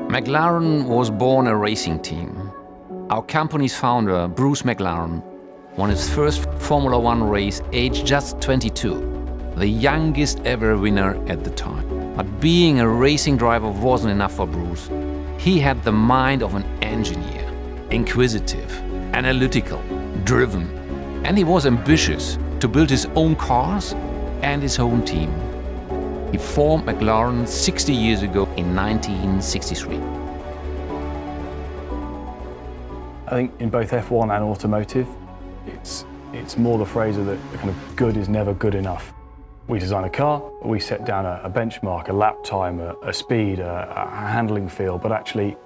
McLaren was born a racing team. Our company's founder, Bruce McLaren, won his first Formula One race aged just 22, the youngest ever winner at the time. But being a racing driver wasn't enough for Bruce. He had the mind of an engineer, inquisitive, analytical, driven, and he was ambitious to build his own cars and his own team. He formed McLaren 60 years ago in 1963. I think in both F1 and automotive, it's more the phrase of that kind of good is never good enough. We design a car, we set down a benchmark, a lap time, a speed, a handling feel, but actually,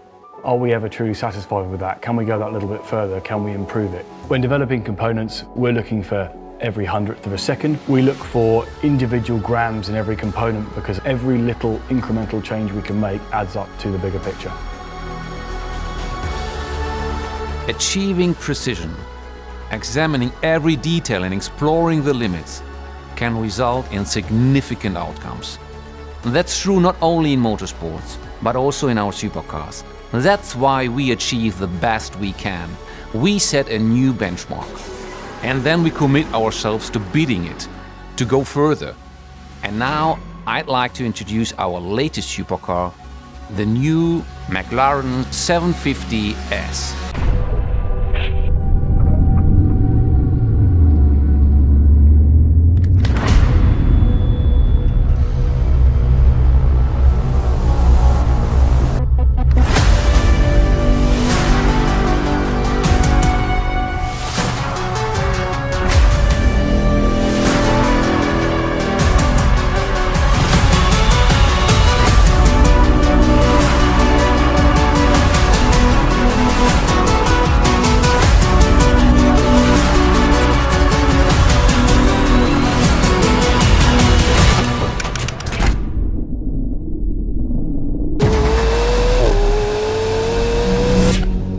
are we ever truly satisfied with that? Can we go that little bit further? Can we improve it? When developing components, we're looking for every hundredth of a second. We look for individual grams in every component because every little incremental change we can make adds up to the bigger picture. Achieving precision, examining every detail and exploring the limits can result in significant outcomes. That's true not only in motorsports, but also in our supercars. That's why we achieve the best we can. We set a new benchmark. And then we commit ourselves to beating it, to go further. And now I'd like to introduce our latest supercar, the new McLaren 750S.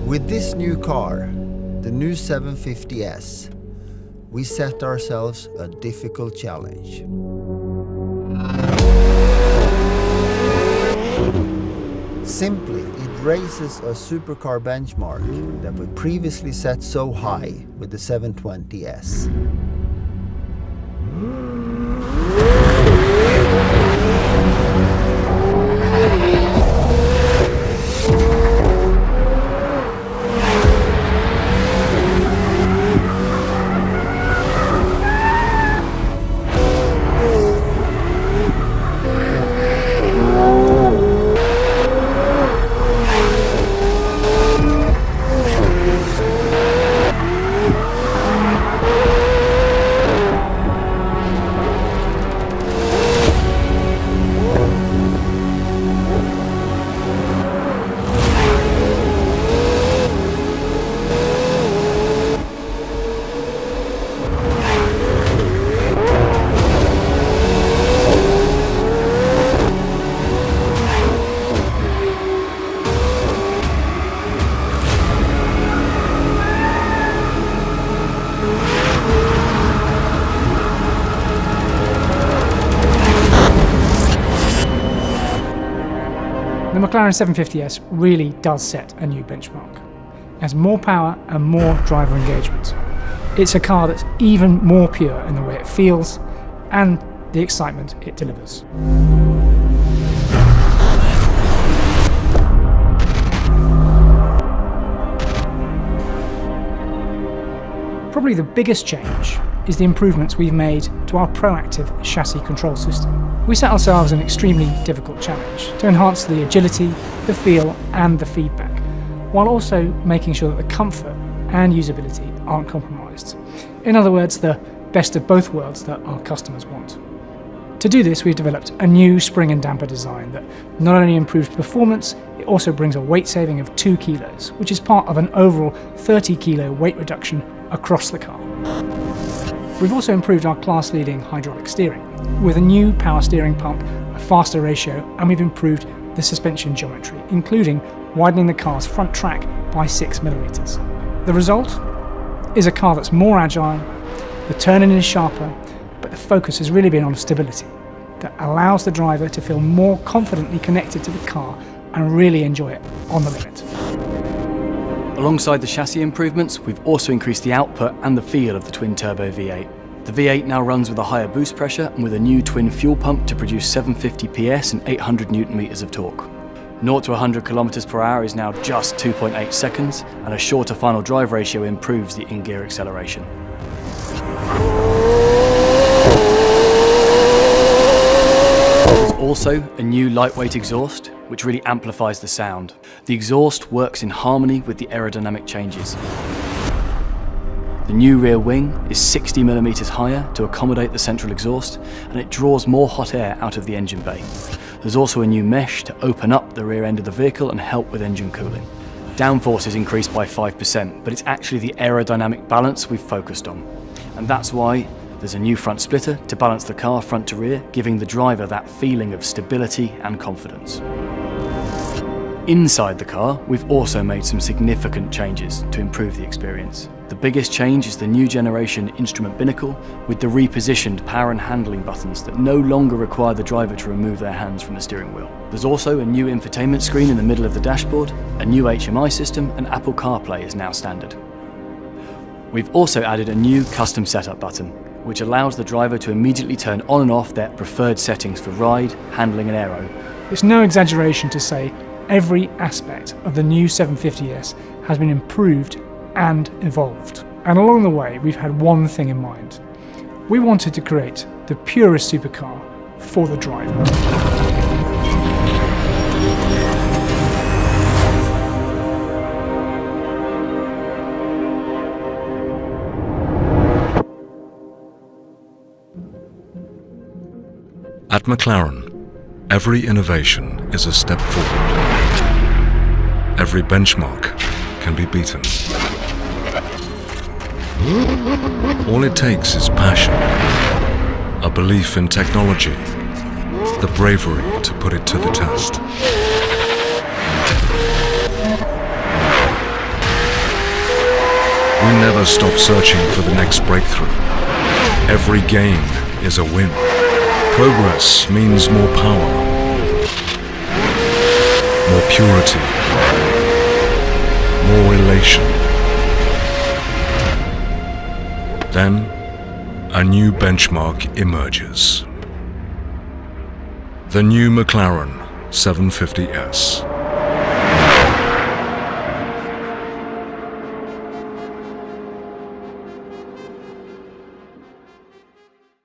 With this new car, the new 750S, we set ourselves a difficult challenge. Simply, it raises a supercar benchmark that we previously set so high with the 720S. The McLaren 750S really does set a new benchmark. It has more power and more driver engagement. It's a car that's even more pure in the way it feels and the excitement it delivers. Probably the biggest change is the improvements we've made to our proactive chassis control system. We set ourselves an extremely difficult challenge to enhance the agility, the feel and the feedback, while also making sure that the comfort and usability aren't compromised. In other words, the best of both worlds that our customers want. To do this, we've developed a new spring and damper design that not only improves performance, it also brings a weight saving of 2 kilos, which is part of an overall 30 kilo weight reduction across the car. We've also improved our class-leading hydraulic steering with a new power steering pump, a faster ratio, and we've improved the suspension geometry, including widening the car's front track by 6mm. The result is a car that's more agile, the turning is sharper, but the focus has really been on stability that allows the driver to feel more confidently connected to the car and really enjoy it on the limit. Alongside the chassis improvements, we've also increased the output and the feel of the twin-turbo V8. The V8 now runs with a higher boost pressure and with a new twin fuel pump to produce 750 PS and 800 Nm of torque. 0 to 100 km/h is now just 2.8 seconds, and a shorter final drive ratio improves the in-gear acceleration. There's also a new lightweight exhaust, which really amplifies the sound. The exhaust works in harmony with the aerodynamic changes. The new rear wing is 60mm higher to accommodate the central exhaust, and it draws more hot air out of the engine bay. There's also a new mesh to open up the rear end of the vehicle and help with engine cooling. Downforce is increased by 5%, but it's actually the aerodynamic balance we've focused on. And that's why there's a new front splitter to balance the car front to rear, giving the driver that feeling of stability and confidence. Inside the car, we've also made some significant changes to improve the experience. The biggest change is the new generation instrument binnacle with the repositioned power and handling buttons that no longer require the driver to remove their hands from the steering wheel. There's also a new infotainment screen in the middle of the dashboard, a new HMI system, and Apple CarPlay is now standard. We've also added a new custom setup button, which allows the driver to immediately turn on and off their preferred settings for ride, handling and aero. It's no exaggeration to say every aspect of the new 750S has been improved and evolved. And along the way, we've had one thing in mind. We wanted to create the purest supercar for the driver. At McLaren, every innovation is a step forward. Every benchmark can be beaten. All it takes is passion, a belief in technology, the bravery to put it to the test. We never stop searching for the next breakthrough. Every gain is a win. Progress means more power, more purity, more elation. Then, a new benchmark emerges. The new McLaren 750S.